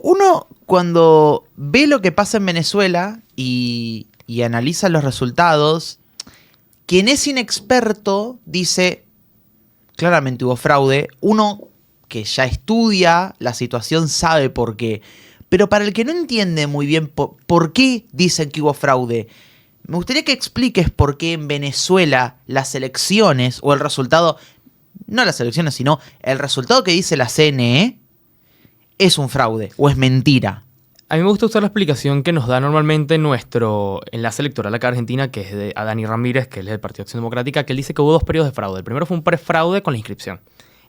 uno cuando ve lo que pasa en Venezuela y analiza los resultados, quien es inexperto dice, claramente hubo fraude. Uno que ya estudia la situación sabe por qué. Pero para el que no entiende muy bien por qué dicen que hubo fraude, me gustaría que expliques por qué en Venezuela las elecciones, o el resultado, no las elecciones, sino el resultado que dice la CNE, es un fraude o es mentira. A mí me gusta usar la explicación que nos da normalmente nuestro enlace electoral acá en Argentina, que es de Dani Ramírez, que es del Partido Acción Democrática, que él dice que hubo 2 periodos de fraude. El primero fue un prefraude con la inscripción.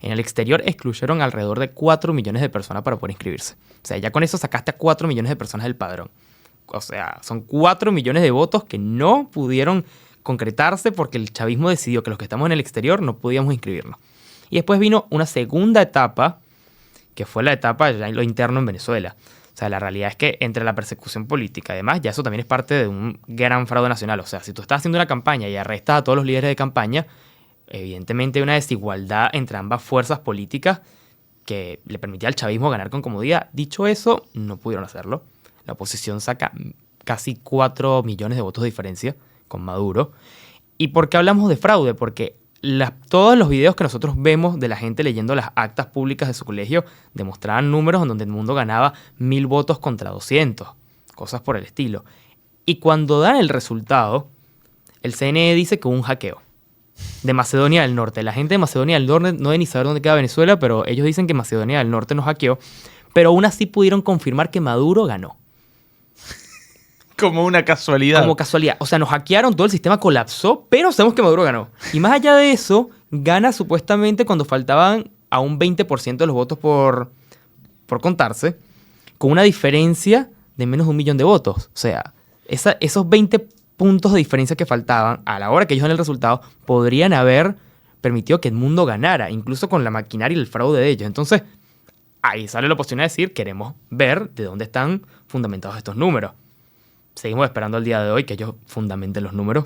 En el exterior excluyeron alrededor de 4 millones de personas para poder inscribirse. O sea, ya con eso sacaste a 4 millones de personas del padrón. O sea, son 4 millones de votos que no pudieron concretarse porque el chavismo decidió que los que estamos en el exterior no podíamos inscribirnos. Y después vino una segunda etapa, que fue la etapa ya en lo interno en Venezuela. O sea, la realidad es que entre la persecución política, además, ya eso también es parte de un gran fraude nacional. O sea, si tú estás haciendo una campaña y arrestas a todos los líderes de campaña, evidentemente hay una desigualdad entre ambas fuerzas políticas que le permitía al chavismo ganar con comodidad. Dicho eso, no pudieron hacerlo. La oposición saca casi 4 millones de votos de diferencia con Maduro. ¿Y por qué hablamos de fraude? Porque todos los videos que nosotros vemos de la gente leyendo las actas públicas de su colegio demostraban números en donde el mundo ganaba 1000 votos contra 200, cosas por el estilo. Y cuando dan el resultado, el CNE dice que hubo un hackeo de Macedonia del Norte. La gente de Macedonia del Norte no debe ni saber dónde queda Venezuela, pero ellos dicen que Macedonia del Norte nos hackeó, pero aún así pudieron confirmar que Maduro ganó. Como una casualidad. Como casualidad. O sea, nos hackearon, todo el sistema colapsó, pero sabemos que Maduro ganó. Y más allá de eso, gana supuestamente cuando faltaban a un 20% de los votos por contarse, con una diferencia de menos de 1 millón de votos. O sea, esos 20 puntos de diferencia que faltaban, a la hora que ellos dan el resultado, podrían haber permitido que el mundo ganara, incluso con la maquinaria y el fraude de ellos. Entonces, ahí sale la oposición a decir, queremos ver de dónde están fundamentados estos números. Seguimos esperando al día de hoy que ellos fundamenten los números.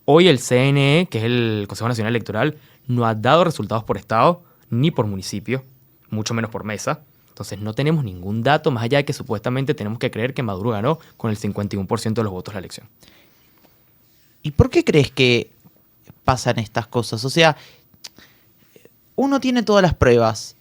Hoy el CNE, que es el Consejo Nacional Electoral, no ha dado resultados por estado ni por municipio, mucho menos por mesa. Entonces no tenemos ningún dato más allá de que supuestamente tenemos que creer que Maduro ganó con el 51% de los votos de la elección. ¿Y por qué crees que pasan estas cosas? O sea, uno tiene todas las pruebas,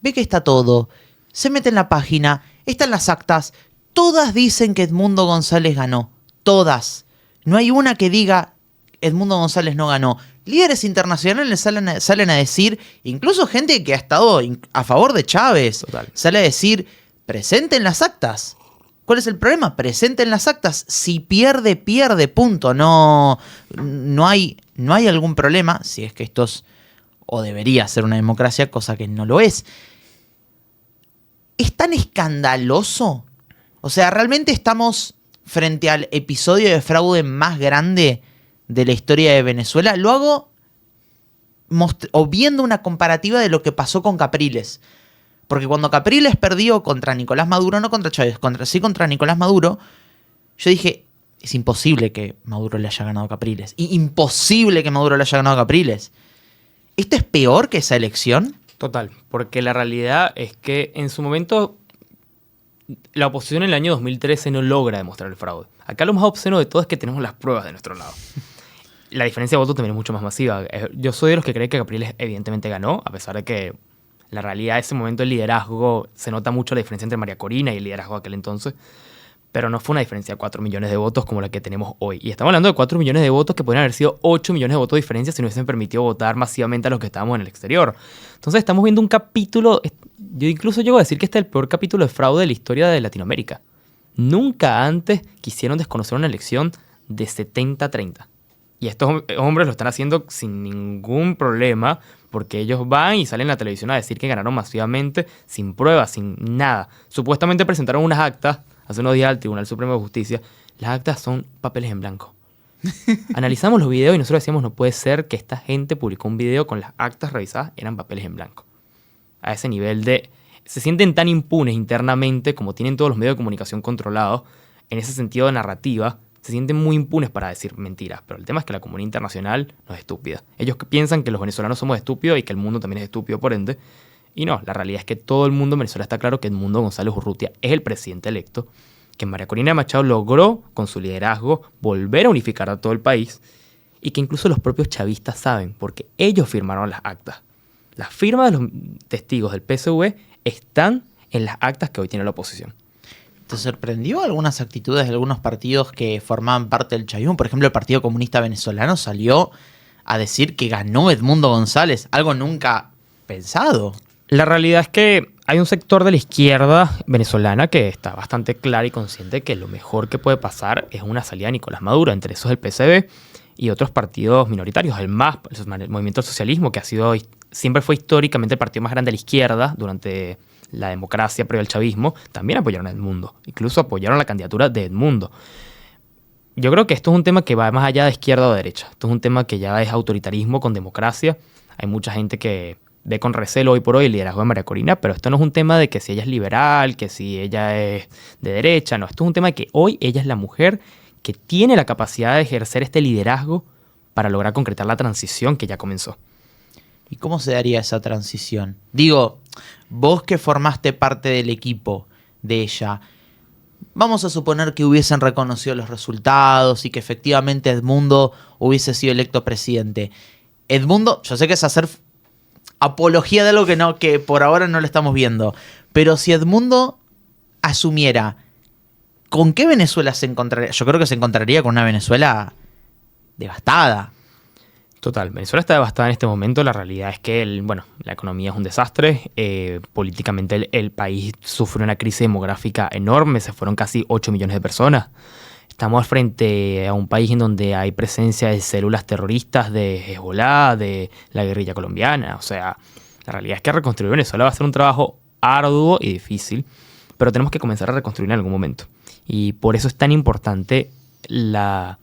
ve que está todo, se mete en la página, están las actas. Todas dicen que Edmundo González ganó. Todas. No hay una que diga Edmundo González no ganó. Líderes internacionales salen a decir, incluso gente que ha estado a favor de Chávez, Total. sale a decir, presenten las actas. ¿Cuál es el problema? Presenten las actas. Si pierde, pierde, punto. No hay algún problema, si es que esto es, o debería ser una democracia, cosa que no lo es. ¿Es tan escandaloso? O sea, ¿realmente estamos frente al episodio de fraude más grande de la historia de Venezuela? Lo hago viendo una comparativa de lo que pasó con Capriles. Porque cuando Capriles perdió contra Nicolás Maduro, no contra Chávez, contra Nicolás Maduro, yo dije, es imposible que Maduro le haya ganado a Capriles. Imposible que Maduro le haya ganado a Capriles. ¿Esto es peor que esa elección? Total, porque la realidad es que en su momento la oposición en el año 2013 no logra demostrar el fraude. Acá lo más obsceno de todo es que tenemos las pruebas de nuestro lado. La diferencia de votos también es mucho más masiva. Yo soy de los que cree que Capriles evidentemente ganó, a pesar de que la realidad de ese momento el liderazgo, se nota mucho la diferencia entre María Corina y el liderazgo de aquel entonces, pero no fue una diferencia de 4 millones de votos como la que tenemos hoy. Y estamos hablando de 4 millones de votos que podrían haber sido 8 millones de votos de diferencia si nos hubiesen permitido votar masivamente a los que estábamos en el exterior. Entonces estamos viendo un capítulo, yo incluso llego a decir que este es el peor capítulo de fraude de la historia de Latinoamérica. Nunca antes quisieron desconocer una elección de 70-30. Y estos hombres lo están haciendo sin ningún problema, porque ellos van y salen en la televisión a decir que ganaron masivamente, sin pruebas, sin nada. Supuestamente presentaron unas actas hace unos días al Tribunal Supremo de Justicia. Las actas son papeles en blanco. Analizamos los videos y nosotros decíamos, no puede ser que esta gente publicó un video con las actas revisadas, eran papeles en blanco. A ese nivel de... Se sienten tan impunes internamente, como tienen todos los medios de comunicación controlados, en ese sentido de narrativa, se sienten muy impunes para decir mentiras. Pero el tema es que la comunidad internacional no es estúpida. Ellos piensan que los venezolanos somos estúpidos y que el mundo también es estúpido, por ende. Y no, la realidad es que todo el mundo en Venezuela está claro que Edmundo González Urrutia es el presidente electo, que María Corina Machado logró, con su liderazgo, volver a unificar a todo el país y que incluso los propios chavistas saben, porque ellos firmaron las actas. Las firmas de los testigos del PSV están en las actas que hoy tiene la oposición. ¿Te sorprendió algunas actitudes de algunos partidos que formaban parte del chavismo? Por ejemplo, el Partido Comunista Venezolano salió a decir que ganó Edmundo González, algo nunca pensado. La realidad es que hay un sector de la izquierda venezolana que está bastante claro y consciente que lo mejor que puede pasar es una salida de Nicolás Maduro, entre esos el PSV y otros partidos minoritarios, el MAS, el Movimiento del Socialismo, que siempre fue históricamente el partido más grande de la izquierda durante la democracia previa al chavismo, también apoyaron a Edmundo, incluso apoyaron la candidatura de Edmundo. Yo creo que esto es un tema que va más allá de izquierda o derecha, esto es un tema que ya es autoritarismo con democracia, hay mucha gente que ve con recelo hoy por hoy el liderazgo de María Corina, pero esto no es un tema de que si ella es liberal, que si ella es de derecha, no, esto es un tema de que hoy ella es la mujer que tiene la capacidad de ejercer este liderazgo para lograr concretar la transición que ya comenzó. ¿Y cómo se daría esa transición? Digo, vos que formaste parte del equipo de ella, vamos a suponer que hubiesen reconocido los resultados y que efectivamente Edmundo hubiese sido electo presidente. Edmundo, yo sé que es hacer apología de algo que por ahora no lo estamos viendo, pero si Edmundo asumiera, ¿con qué Venezuela se encontraría? Yo creo que se encontraría con una Venezuela devastada. Total, Venezuela está devastada en este momento. La realidad es que la economía es un desastre. Políticamente el país sufre una crisis demográfica enorme. Se fueron casi 8 millones de personas. Estamos frente a un país en donde hay presencia de células terroristas de Hezbollah, de la guerrilla colombiana. O sea, la realidad es que reconstruir Venezuela va a ser un trabajo arduo y difícil, pero tenemos que comenzar a reconstruir en algún momento. Y por eso es tan importante la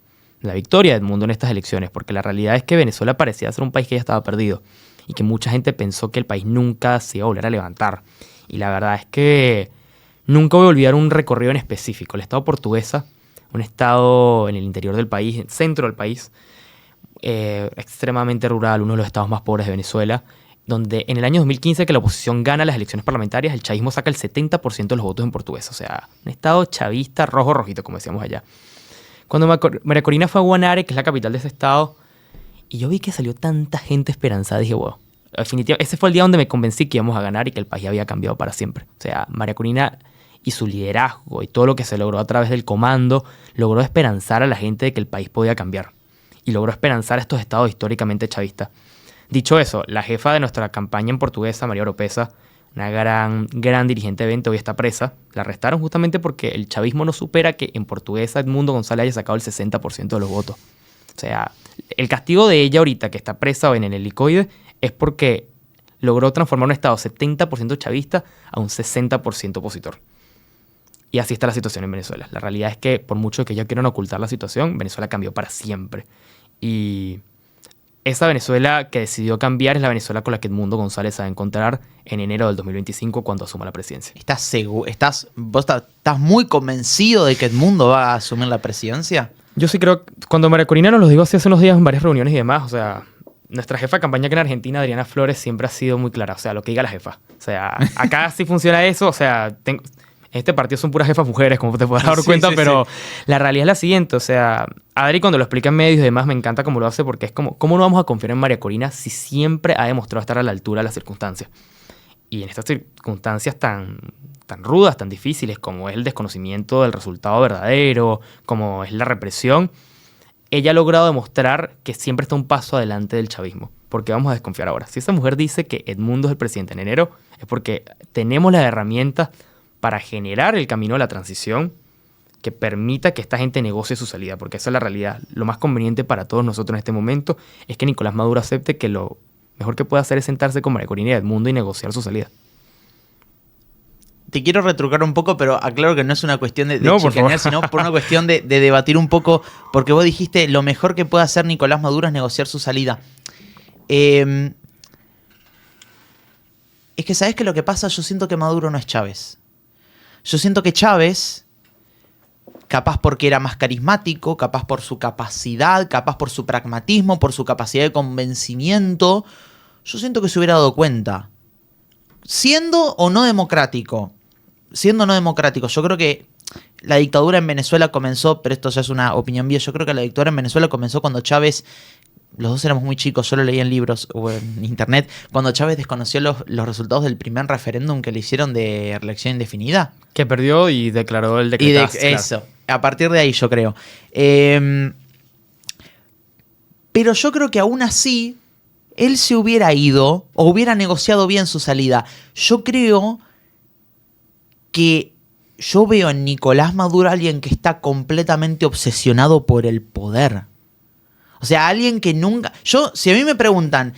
victoria de Edmundo en estas elecciones, porque la realidad es que Venezuela parecía ser un país que ya estaba perdido y que mucha gente pensó que el país nunca se iba a volver a levantar. Y la verdad es que nunca voy a olvidar un recorrido en específico. El estado Portuguesa, un estado en el interior del país, en el centro del país, extremadamente rural, uno de los estados más pobres de Venezuela, donde en el año 2015 que la oposición gana las elecciones parlamentarias, el chavismo saca el 70% de los votos en Portuguesa. O sea, un estado chavista rojo-rojito, como decíamos allá. Cuando María Corina fue a Guanare, que es la capital de ese estado, y yo vi que salió tanta gente esperanzada, dije, wow, definitivamente, ese fue el día donde me convencí que íbamos a ganar y que el país había cambiado para siempre. O sea, María Corina y su liderazgo y todo lo que se logró a través del comando, logró esperanzar a la gente de que el país podía cambiar. Y logró esperanzar a estos estados históricamente chavistas. Dicho eso, la jefa de nuestra campaña en Portuguesa, María Oropesa, una gran dirigente de evento, hoy está presa. La arrestaron justamente porque el chavismo no supera que en Portuguesa Edmundo González haya sacado el 60% de los votos. O sea, el castigo de ella ahorita, que está presa o en el helicoide, es porque logró transformar un estado 70% chavista a un 60% opositor. Y así está la situación en Venezuela. La realidad es que, por mucho que ellos quieran ocultar la situación, Venezuela cambió para siempre. Y esa Venezuela que decidió cambiar es la Venezuela con la que Edmundo González se va a encontrar en enero del 2025 cuando asuma la presidencia. ¿Vos estás muy convencido de que Edmundo va a asumir la presidencia? Yo sí creo, cuando María Corina nos lo dijo hace unos días en varias reuniones y demás, o sea, nuestra jefa de campaña que en Argentina, Adriana Flores, siempre ha sido muy clara, o sea, lo que diga la jefa. O sea, acá sí funciona eso, o sea, este partido son puras jefas mujeres, como te podrás dar cuenta, pero la realidad es la siguiente, o sea, Adri cuando lo explica en medios y demás me encanta cómo lo hace porque es como, ¿cómo no vamos a confiar en María Corina si siempre ha demostrado estar a la altura de las circunstancias? Y en estas circunstancias tan rudas, tan difíciles, como es el desconocimiento del resultado verdadero, como es la represión, ella ha logrado demostrar que siempre está un paso adelante del chavismo. Porque vamos a desconfiar ahora. Si esa mujer dice que Edmundo es el presidente en enero, es porque tenemos las herramientas para generar el camino de la transición que permita que esta gente negocie su salida, porque esa es la realidad. Lo más conveniente para todos nosotros en este momento es que Nicolás Maduro acepte que lo mejor que puede hacer es sentarse con María Corina y Edmundo y negociar su salida. Te quiero retrucar un poco, pero aclaro que no es una cuestión de no, chicanear, sino por una cuestión de debatir un poco, porque vos dijiste lo mejor que puede hacer Nicolás Maduro es negociar su salida. Es que, ¿sabés qué lo que pasa? Yo siento que Maduro no es Chávez. Yo siento que Chávez, capaz porque era más carismático, capaz por su capacidad, capaz por su pragmatismo, por su capacidad de convencimiento, yo siento que se hubiera dado cuenta. siendo o no democrático, yo creo que la dictadura en Venezuela comenzó, pero esto ya es una opinión mía, yo creo que la dictadura en Venezuela comenzó cuando Chávez, los dos éramos muy chicos, yo lo leí en libros o en internet, cuando Chávez desconoció los resultados del primer referéndum que le hicieron de reelección indefinida. Que perdió y declaró el decretazo. Eso, a partir de ahí yo creo. Pero yo creo que aún así, él se hubiera ido o hubiera negociado bien su salida. Yo creo que yo veo en Nicolás Maduro a alguien que está completamente obsesionado por el poder. O sea, alguien que nunca... si a mí me preguntan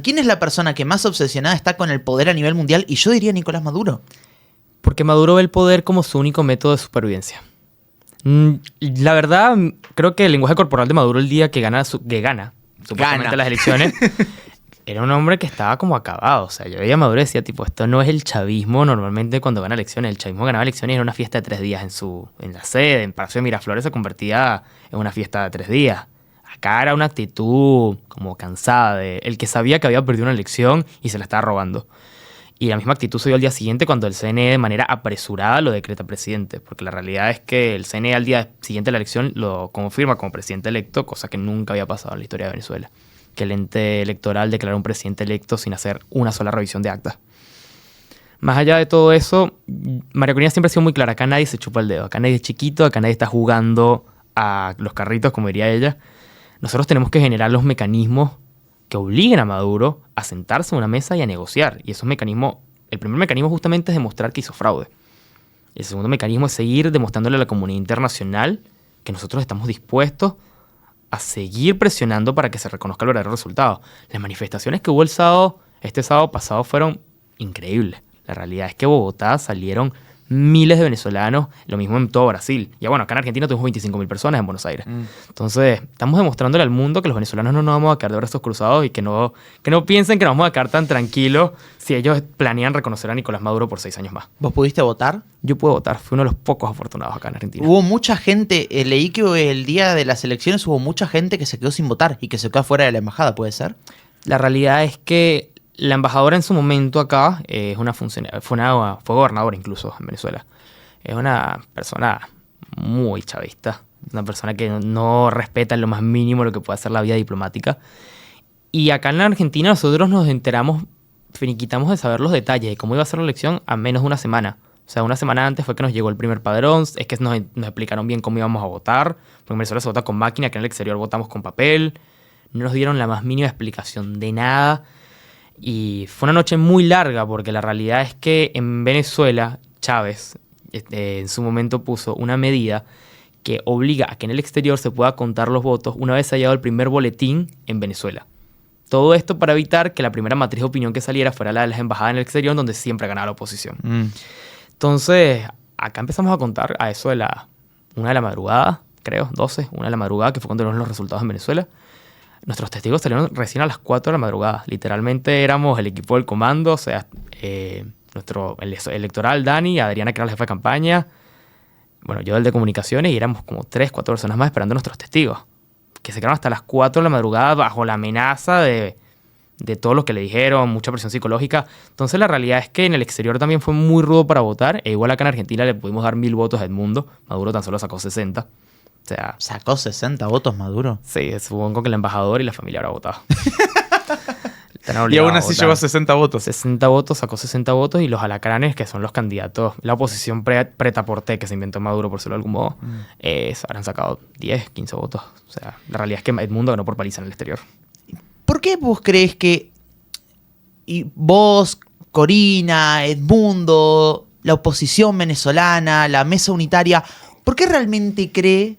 quién es la persona que más obsesionada está con el poder a nivel mundial, y yo diría Nicolás Maduro. Porque Maduro ve el poder como su único método de supervivencia. La verdad, creo que el lenguaje corporal de Maduro el día que gana supuestamente las elecciones, era un hombre que estaba como acabado. O sea, yo veía a Maduro y decía, tipo, esto no es el chavismo normalmente cuando gana elecciones. El chavismo ganaba elecciones y era una fiesta de 3 días en la sede, en Palacio de Miraflores se convertía en una fiesta de 3 días. Acá era una actitud como cansada de el que sabía que había perdido una elección y se la estaba robando. Y la misma actitud se dio al día siguiente cuando el CNE de manera apresurada lo decreta presidente. Porque la realidad es que el CNE al día siguiente de la elección lo confirma como presidente electo, cosa que nunca había pasado en la historia de Venezuela. Que el ente electoral declaró un presidente electo sin hacer una sola revisión de actas. Más allá de todo eso, María Corina siempre ha sido muy clara. Acá nadie se chupa el dedo. Acá nadie es chiquito, acá nadie está jugando a los carritos, como diría ella. Nosotros tenemos que generar los mecanismos que obliguen a Maduro a sentarse en una mesa y a negociar. Y esos mecanismos, el primer mecanismo justamente es demostrar que hizo fraude. El segundo mecanismo es seguir demostrándole a la comunidad internacional que nosotros estamos dispuestos a seguir presionando para que se reconozca el verdadero resultado. Las manifestaciones que hubo este sábado pasado fueron increíbles. La realidad es que en Bogotá salieron miles de venezolanos, lo mismo en todo Brasil. Y bueno, acá en Argentina tuvimos 25.000 personas en Buenos Aires. Entonces, estamos demostrándole al mundo que los venezolanos no nos vamos a quedar de brazos cruzados y que no piensen que nos vamos a quedar tan tranquilos si ellos planean reconocer a Nicolás Maduro por 6 años más. ¿Vos pudiste votar? Yo pude votar, fui uno de los pocos afortunados acá en Argentina. Hubo mucha gente, leí que el día de las elecciones hubo mucha gente que se quedó sin votar y que se quedó afuera de la embajada, ¿puede ser? La realidad es que la embajadora en su momento acá es una funcionaria, fue gobernadora incluso en Venezuela. Es una persona muy chavista, una persona que no respeta en lo más mínimo lo que puede hacer la vida diplomática. Y acá en la Argentina nosotros nos enteramos, finiquitamos de saber los detalles de cómo iba a ser la elección a menos de una semana. O sea, una semana antes fue que nos llegó el primer padrón, es que nos explicaron bien cómo íbamos a votar, porque en Venezuela se vota con máquina, que en el exterior votamos con papel. No nos dieron la más mínima explicación de nada. Y fue una noche muy larga porque la realidad es que en Venezuela Chávez en su momento puso una medida que obliga a que en el exterior se pueda contar los votos una vez haya dado el primer boletín en Venezuela. Todo esto para evitar que la primera matriz de opinión que saliera fuera la de las embajadas en el exterior, donde siempre ganaba la oposición. Entonces, acá empezamos a contar a eso de la 1 de la madrugada, creo, 12, 1 de la madrugada, que fue cuando dieron los resultados en Venezuela. Nuestros testigos salieron recién a las 4 de la madrugada. Literalmente éramos el equipo del comando, o sea, nuestro electoral, Dani, Adriana, que era la jefa de campaña, bueno, yo del de comunicaciones, y éramos como 3, 4 personas más esperando a nuestros testigos, que se quedaron hasta las 4 de la madrugada bajo la amenaza de todo lo que le dijeron, mucha presión psicológica. Entonces la realidad es que en el exterior también fue muy rudo para votar, e igual acá en Argentina le pudimos dar 1.000 votos a Edmundo, Maduro tan solo sacó 60. O sea, ¿sacó 60 votos Maduro? Sí, supongo que el embajador y la familia habrá votado. Y aún así llegó a 60 votos. 60 votos, sacó 60 votos, y los alacranes, que son los candidatos, la oposición pretaporté que se inventó Maduro, por decirlo de algún modo, habrán sacado 10, 15 votos. O sea, la realidad es que Edmundo ganó por paliza en el exterior. ¿Por qué vos crees que vos, Corina, Edmundo, la oposición venezolana, la mesa unitaria, ¿por qué realmente cree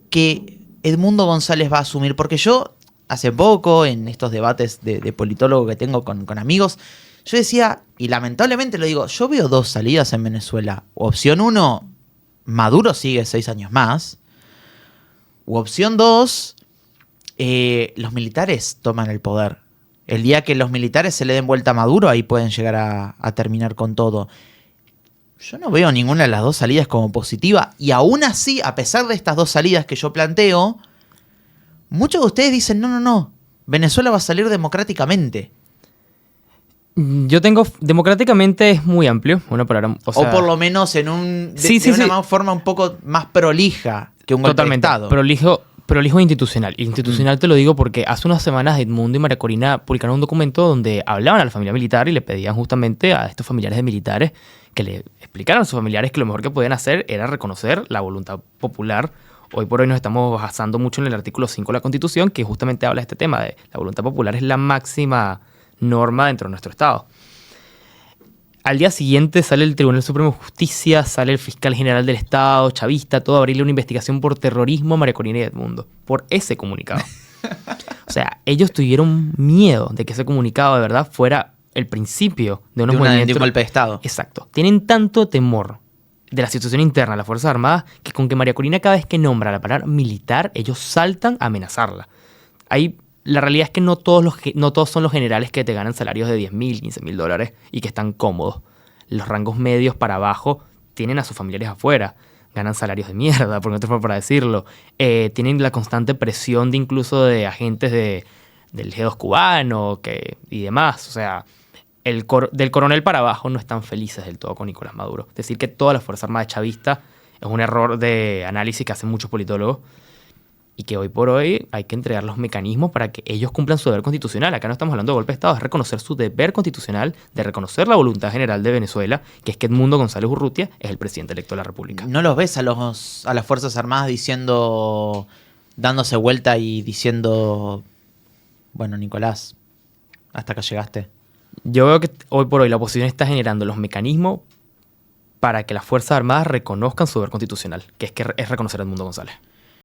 que Edmundo González va a asumir? Porque yo, hace poco, en estos debates de politólogo que tengo con amigos, yo decía, y lamentablemente lo digo, yo veo 2 salidas en Venezuela. Opción 1, Maduro sigue 6 años más. U opción 2, los militares toman el poder. El día que los militares se le den vuelta a Maduro, ahí pueden llegar a terminar con todo. Yo no veo ninguna de las 2 salidas como positiva. Y aún así, a pesar de estas 2 salidas que yo planteo, muchos de ustedes dicen, no, Venezuela va a salir democráticamente. Yo tengo, democráticamente es muy amplio, una palabra, O sea, por lo menos en un Sí, sí, de sí. una forma un poco más prolija que un golpe de totalmente, Estado. prolijo institucional. Institucional te lo digo porque hace unas semanas Edmundo y María Corina publicaron un documento donde hablaban a la familia militar y le pedían justamente a estos familiares de militares que le explicaran a sus familiares que lo mejor que podían hacer era reconocer la voluntad popular. Hoy por hoy nos estamos basando mucho en el artículo 5 de la Constitución, que justamente habla de este tema de la voluntad popular es la máxima norma dentro de nuestro Estado. Al día siguiente sale el Tribunal Supremo de Justicia, sale el fiscal general del Estado, chavista, todo a abrirle una investigación por terrorismo a María Corina y Edmundo, por ese comunicado. O sea, ellos tuvieron miedo de que ese comunicado de verdad fuera el principio de unos de movimientos. un golpe de Estado. Exacto. Tienen tanto temor de la situación interna de las Fuerzas Armadas que con que María Corina cada vez que nombra la palabra militar, ellos saltan a amenazarla. La realidad es que no todos son los generales que te ganan salarios de 10.000, 15.000 dólares y que están cómodos. Los rangos medios para abajo tienen a sus familiares afuera. Ganan salarios de mierda, por otra forma para decirlo. Tienen la constante presión de incluso de agentes del G2 cubano y demás. O sea, del coronel para abajo no están felices del todo con Nicolás Maduro. Decir que toda la Fuerza Armada es chavista es un error de análisis que hacen muchos politólogos y que hoy por hoy hay que entregar los mecanismos para que ellos cumplan su deber constitucional. Acá no estamos hablando de golpe de Estado, es reconocer su deber constitucional de reconocer la voluntad general de Venezuela, que es que Edmundo González Urrutia es el presidente electo de la República. ¿No los ves a las Fuerzas Armadas dándose vuelta y diciendo, bueno, Nicolás, hasta acá llegaste? Yo veo que hoy por hoy la oposición está generando los mecanismos para que las Fuerzas Armadas reconozcan su deber constitucional, que es reconocer a Edmundo González.